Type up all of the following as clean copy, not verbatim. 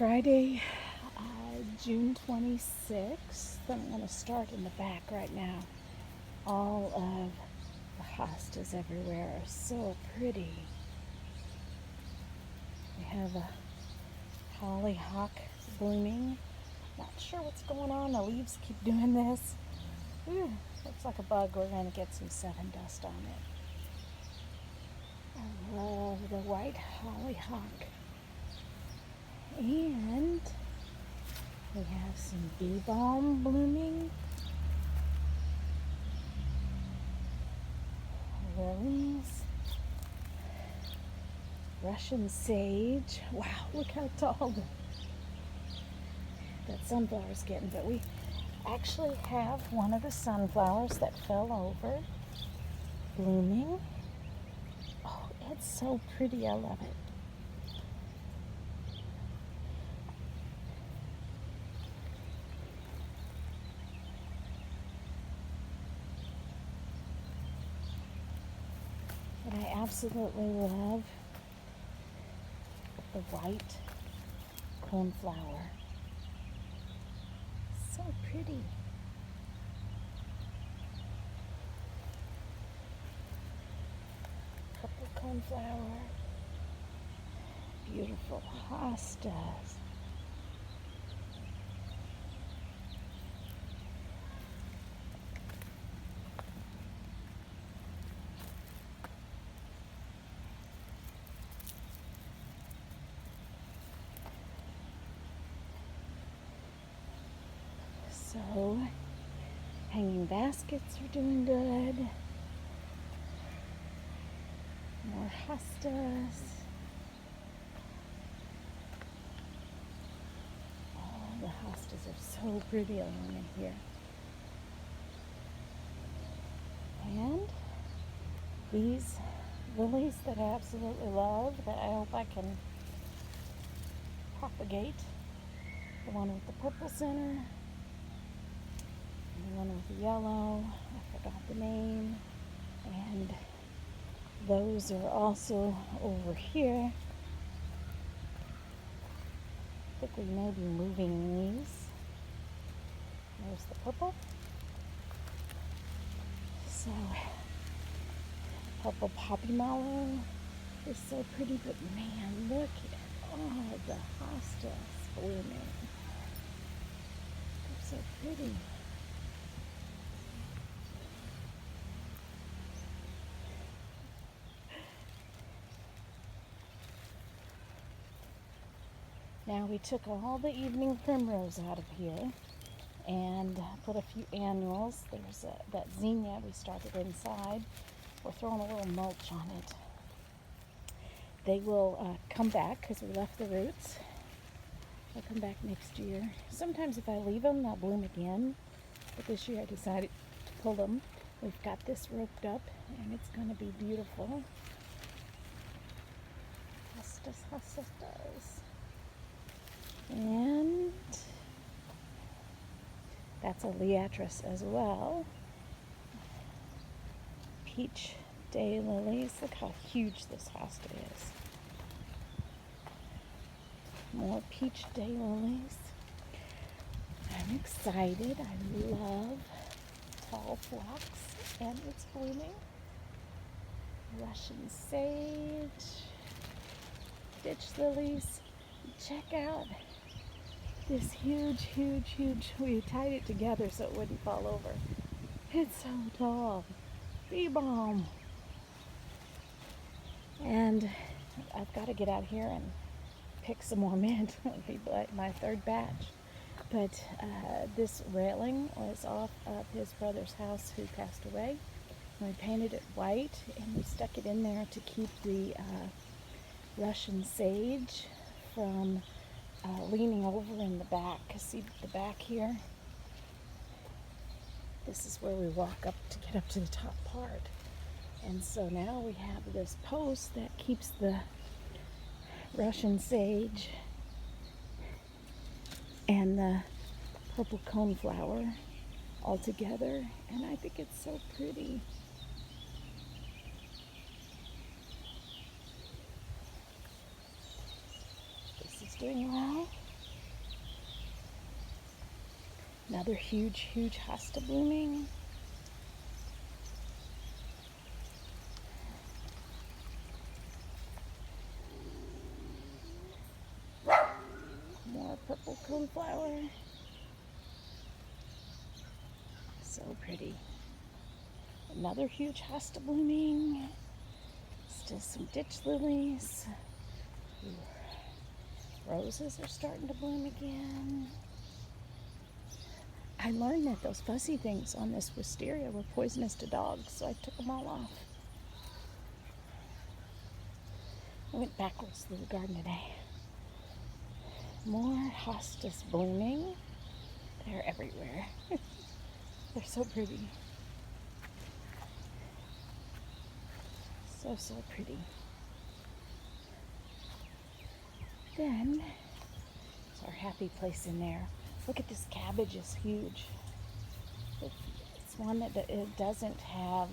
Friday, June 26th. I'm going to start in the back right now. All of the hostas everywhere are so pretty. We have a hollyhock blooming. Not sure what's going on. The leaves keep doing this. Ooh, looks like a bug. We're going to get some seven dust on it. I love the white hollyhock. And we have some Balm blooming. Lilies. Russian sage. Wow, look how tall that sunflower's getting. But we actually have one of the sunflowers that fell over blooming. Oh, it's so pretty. I love it. And I absolutely love the white coneflower. So pretty. Purple coneflower. Beautiful hostas. So, hanging baskets are doing good. More hostas. Oh, the hostas are so pretty along in here. And these lilies that I absolutely love, that I hope I can propagate. The one with the purple center. The one with the yellow, I forgot the name, and those are also over here. I think we may be moving these. There's the purple. So, purple poppy mallow is so pretty, but man, look at all the hostas blooming. They're so pretty. Now we took all the evening primrose out of here and put a few annuals. There's that zinnia we started inside. We're throwing a little mulch on it. They will come back because we left the roots. They'll come back next year. Sometimes if I leave them, they'll bloom again. But this year I decided to pull them. We've got this roped up and it's going to be beautiful. Hostas, hostas. And that's a liatris as well. Peach daylilies. Look how huge this hosta is. More peach daylilies. I'm excited. I love tall phlox and it's blooming. Russian sage. Ditch lilies. Check out this huge, we tied it together so it wouldn't fall over. It's so tall. Balm. And I've got to get out here and pick some more mint. It'll be my third batch. But this railing was off of his brother's house who passed away. And we painted it white and we stuck it in there to keep the Russian sage from leaning over in the back. See the back here? This is where we walk up to get up to the top part. And so now we have this post that keeps the Russian sage and the purple coneflower all together. And I think it's so pretty. This is doing well. Another huge, huge hosta blooming. More purple coneflower. So pretty. Another huge hosta blooming. Still some ditch lilies. Roses are starting to bloom again. I learned that those fuzzy things on this wisteria were poisonous to dogs, so I took them all off. I went backwards through the garden today. More hostas blooming. They're everywhere. They're so pretty. So, so pretty. Then, it's our happy place in there. Look at this cabbage, is huge. It's one that it doesn't have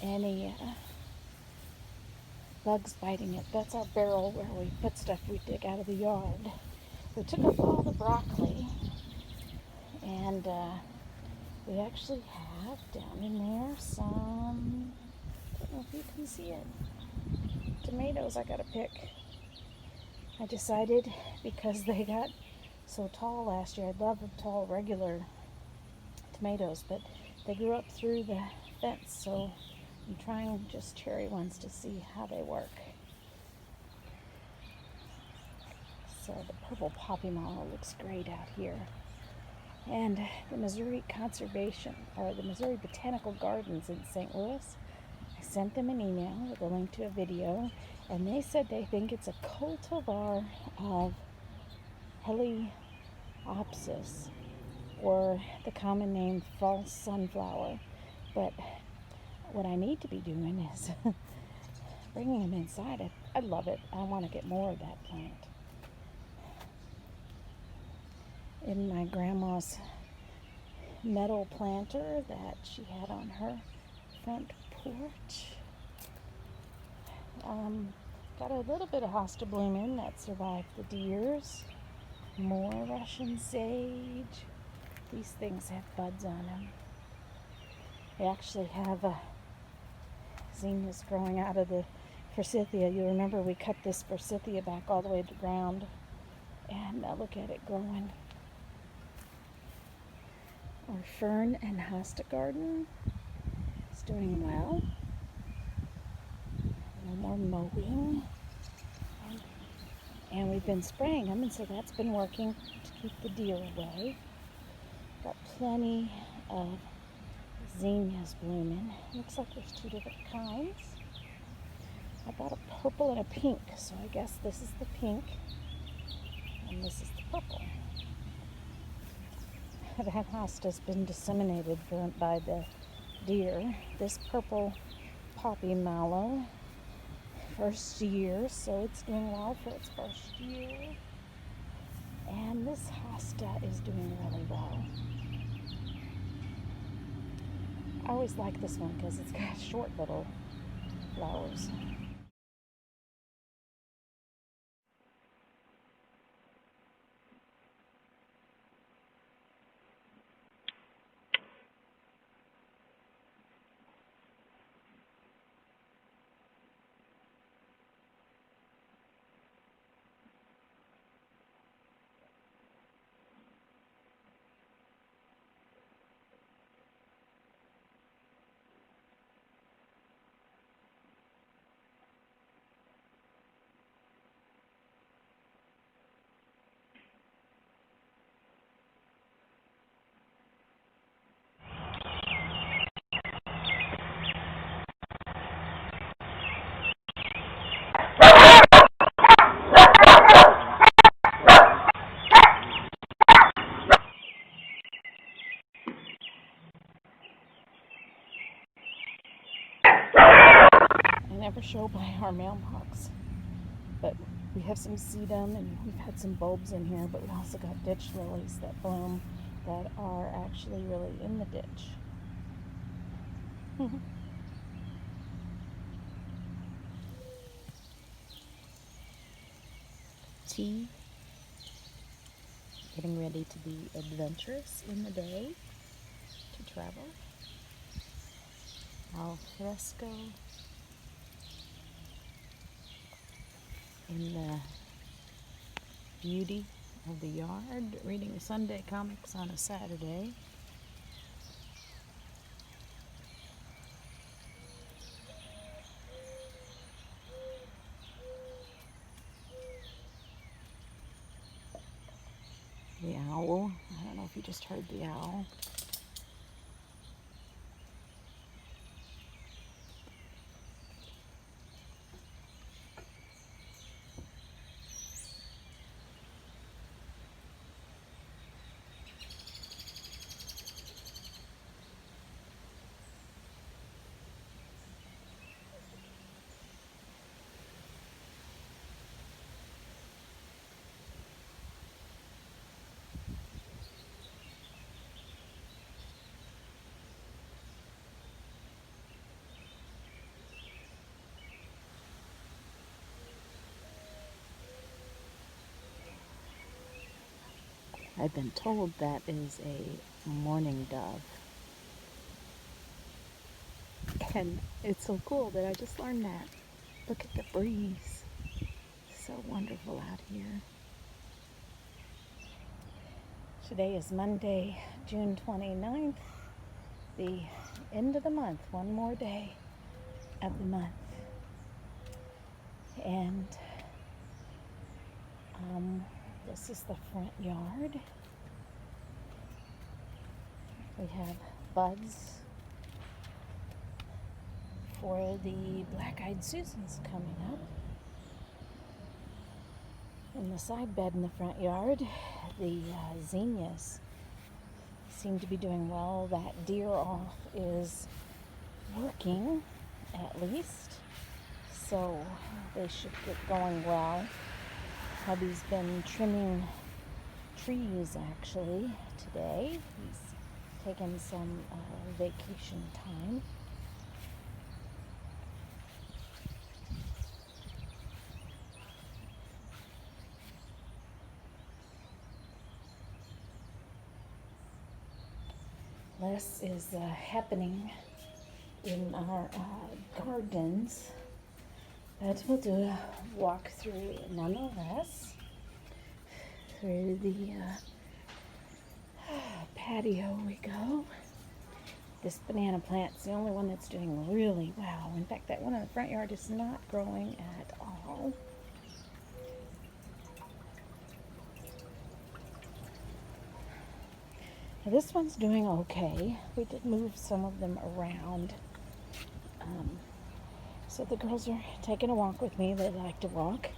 any bugs biting it. That's our barrel where we put stuff we dig out of the yard. We took up all the broccoli, and we actually have down in there some, I don't know if you can see it, tomatoes I gotta pick. I decided, because they got so tall last year, I'd love tall regular tomatoes, but they grew up through the fence, so I'm trying just cherry ones to see how they work. So the purple poppy mallow looks great out here. And the Missouri Conservation, or the Missouri Botanical Gardens in St. Louis, I sent them an email with a link to a video, and they said they think it's a cultivar of Heliopsis, or the common name false sunflower. But what I need to be doing is bringing them inside. I love it. I want to get more of that plant. In my grandma's metal planter that she had on her front porch. Got a little bit of hosta blooming that survived the deers. More Russian sage. These things have buds on them. They actually have zinnias growing out of the forsythia. You remember we cut this forsythia back all the way to the ground, and look at it growing. Our fern and hosta garden is doing well. No more mowing. And we've been spraying them, and so that's been working to keep the deer away. Got plenty of zinnias blooming. Looks like there's two different kinds. I bought a purple and a pink, so I guess this is the pink and this is the purple. That hosta's been disseminated by the deer. This purple poppy mallow, first year, so it's doing well for its first year. And this hosta is doing really well. I always like this one because it's got short little flowers. Never show by our mailbox, but we have some sedum and we've had some bulbs in here, but we also got ditch lilies that bloom that are actually really in the ditch. Tea getting ready to be adventurous in the day, to travel. Al fresco in the beauty of the yard, reading Sunday comics on a Saturday. The owl. I don't know if you just heard the owl. I've been told that is a mourning dove. And it's so cool that I just learned that. Look at the breeze. So wonderful out here. Today is Monday, June 29th, the end of the month. One more day of the month. And this is the front yard. We have buds for the black-eyed Susans coming up. In the side bed in the front yard, the zinnias seem to be doing well. That deer off is working, at least, so they should get going well. Hubby's been trimming trees, actually, today. He's taken some vacation time. This is happening in our gardens, but we'll do a walkthrough nonetheless. Through the patio we go. This banana plant's the only one that's doing really well. In fact, that one in the front yard is not growing at all. Now, this one's doing okay. We did move some of them around. So the girls are taking a walk with me. They like to walk.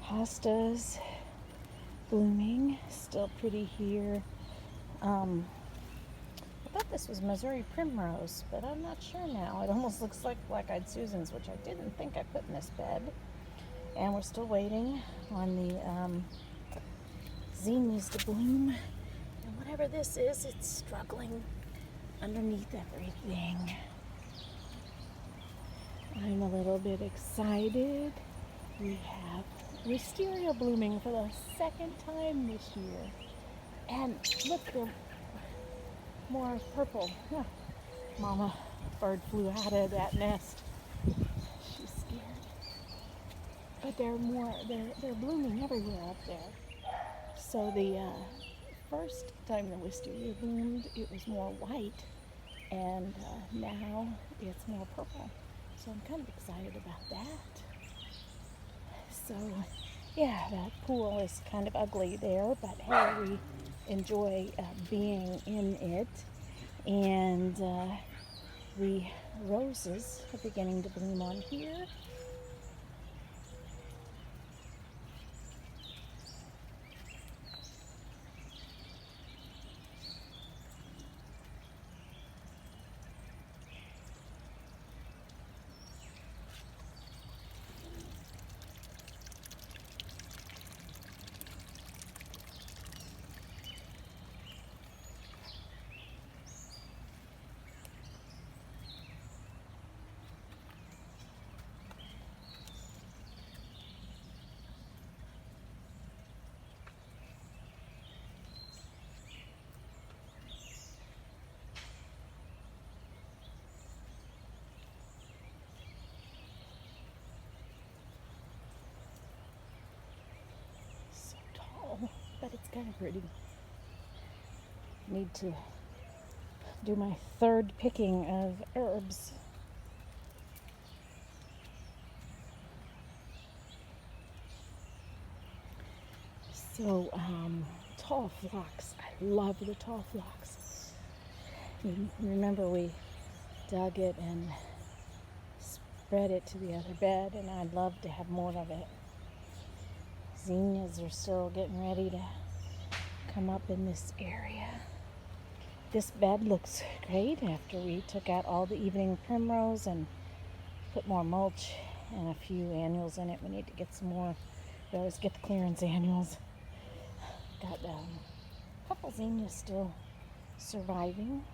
Hosta's blooming, still pretty here. I thought this was Missouri primrose, but I'm not sure now. It almost looks like black-eyed Susans, which I didn't think I put in this bed. And we're still waiting on the zinnias to bloom. And whatever this is, it's struggling underneath everything. I'm a little bit excited. We have wisteria blooming for the second time this year. And look, they're more purple. Huh. Mama bird flew out of that nest. She's scared. But they're blooming everywhere up there. So the first time the wisteria bloomed, it was more white, and now it's more purple. So I'm kind of excited about that. So yeah, that pool is kind of ugly there, but hey, we enjoy being in it. And the roses are beginning to bloom on here. kind of pretty. Need to do my third picking of herbs. So, tall phlox. I love the tall phlox. You remember we dug it and spread it to the other bed, and I'd love to have more of it. Zinnias are still getting ready to come up in this area. This bed looks great after we took out all the evening primrose and put more mulch and a few annuals in it. We need to get some more. We always get the clearance annuals. Got a couple zinnias still surviving.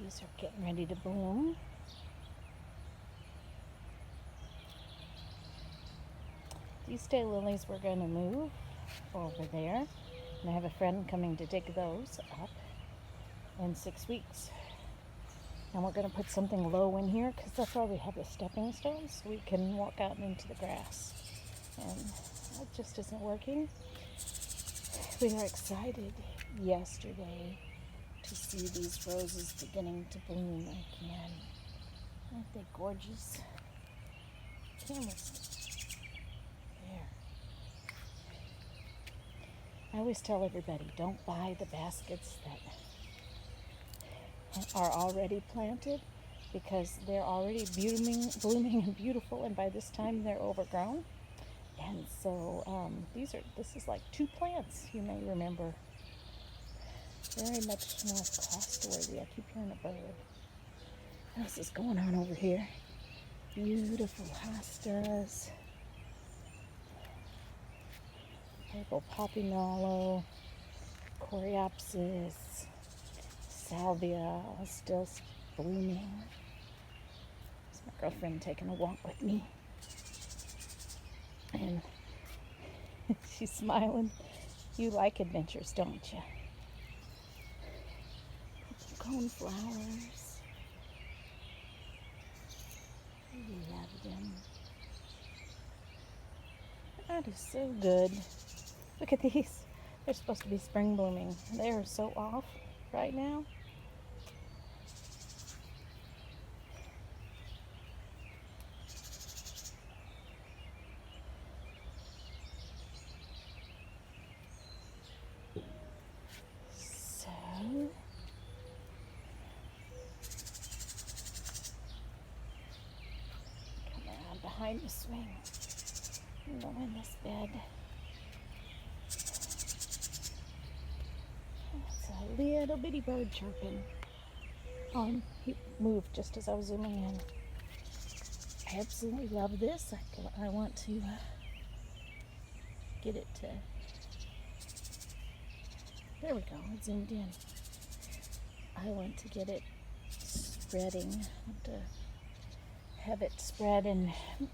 These are getting ready to bloom. These daylilies we're going to move over there. And I have a friend coming to dig those up in 6 weeks. And we're going to put something low in here because that's why we have the stepping stones, so we can walk out into the grass. And that just isn't working. We were excited yesterday to see these roses beginning to bloom again. Aren't they gorgeous? Camera's there. I always tell everybody, don't buy the baskets that are already planted because they're already blooming and beautiful, and by this time they're overgrown. And so this is like 2 plants, you may remember. Very much more cost-worthy. I keep hearing a bird. What else is going on over here? Beautiful hostas. Purple poppy mallow. Coreopsis. Salvia, all still blooming. It's my girlfriend taking a walk with me. And she's smiling. You like adventures, don't you? Coneflowers. I love them. That is so good. Look at these. They're supposed to be spring blooming. They are so off right now. Behind the swing. Go in this bed. It's a little bitty bird chirping. He moved just as I was zooming in. I absolutely love this. I want to get it to. There we go. It zoomed in. I want to get it spreading. I want to have it spread and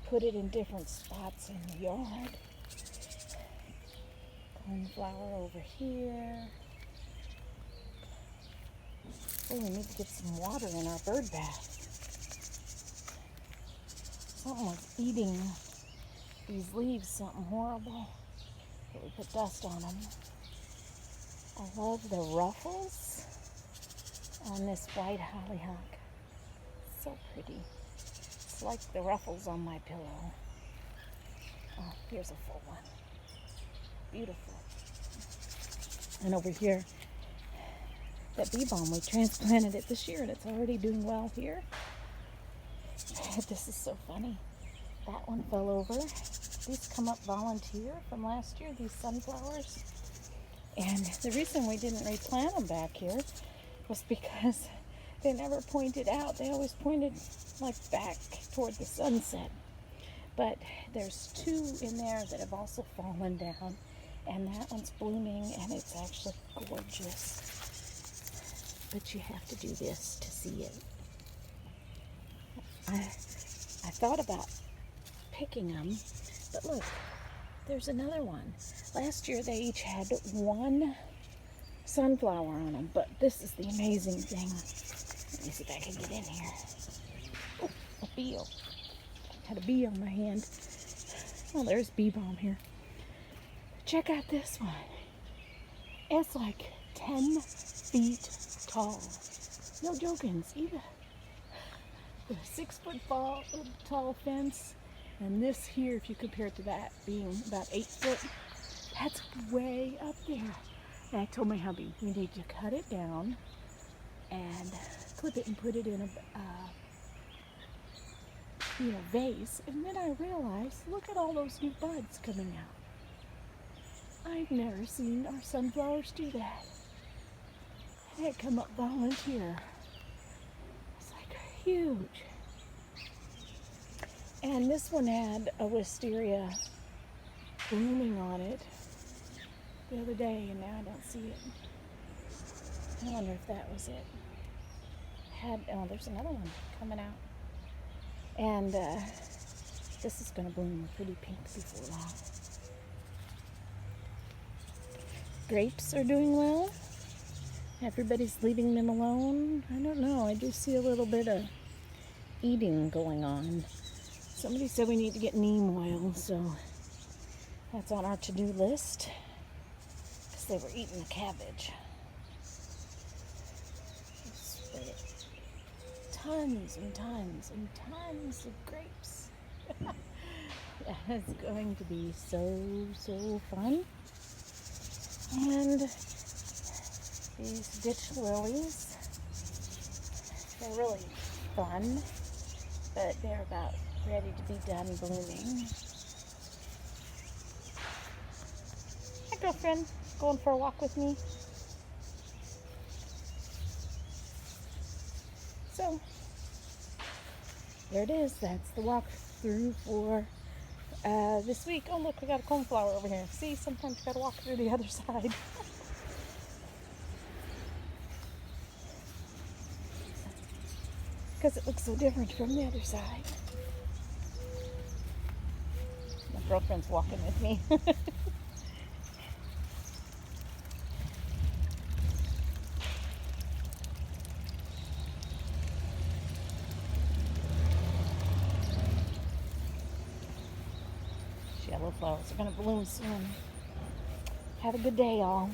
put it in different spots in the yard. Coneflower over here. Oh, we need to get some water in our bird bath. Something was eating these leaves, something horrible. But we put dust on them. I love the ruffles on this white hollyhock. So pretty. Like the ruffles on my pillow. Oh, here's a full one. Beautiful. And over here, that bee balm, we transplanted it this year and it's already doing well here. This is so funny. That one fell over. These come up volunteer from last year, these sunflowers. And the reason we didn't replant them back here was because they never pointed out. They always pointed like back toward the sunset. But there's 2 in there that have also fallen down, and that one's blooming, and it's actually gorgeous. But you have to do this to see it. I thought about picking them, but look, there's another one. Last year they each had 1 sunflower on them. But this is the amazing thing. Let me see if I can get in here. Oh, a bee. Had a bee on my hand. Oh, there's bee balm here. Check out this one. It's like 10 feet tall. No joking. Even with a 6 foot tall fence, and this here, if you compare it to that being about 8 foot, that's way up there. And I told my hubby, we need to cut it down and clip it and put it in a vase. And then I realized, look at all those new buds coming out. I've never seen our sunflowers do that. They had come up volunteer. It's like huge. And this one had a wisteria blooming on it the other day, and now I don't see it. I wonder if that was it. There's another one coming out. And this is going to bloom pretty pink before long. Grapes are doing well. Everybody's leaving them alone. I don't know. I do see a little bit of eating going on. Somebody said we need to get neem oil, so that's on our to-do list. Because they were eating the cabbage. Tons and tons and tons of grapes. It's going to be so fun. And these ditch lilies, they're really fun, but they're about ready to be done blooming. Hi, girlfriend. Going for a walk with me? So, there it is. That's the walkthrough for this week. Oh, look, we got a coneflower over here. See, sometimes you gotta walk through the other side. Because it looks so different from the other side. My girlfriend's walking with me. Yellow flowers are going to bloom soon. Have a good day, all.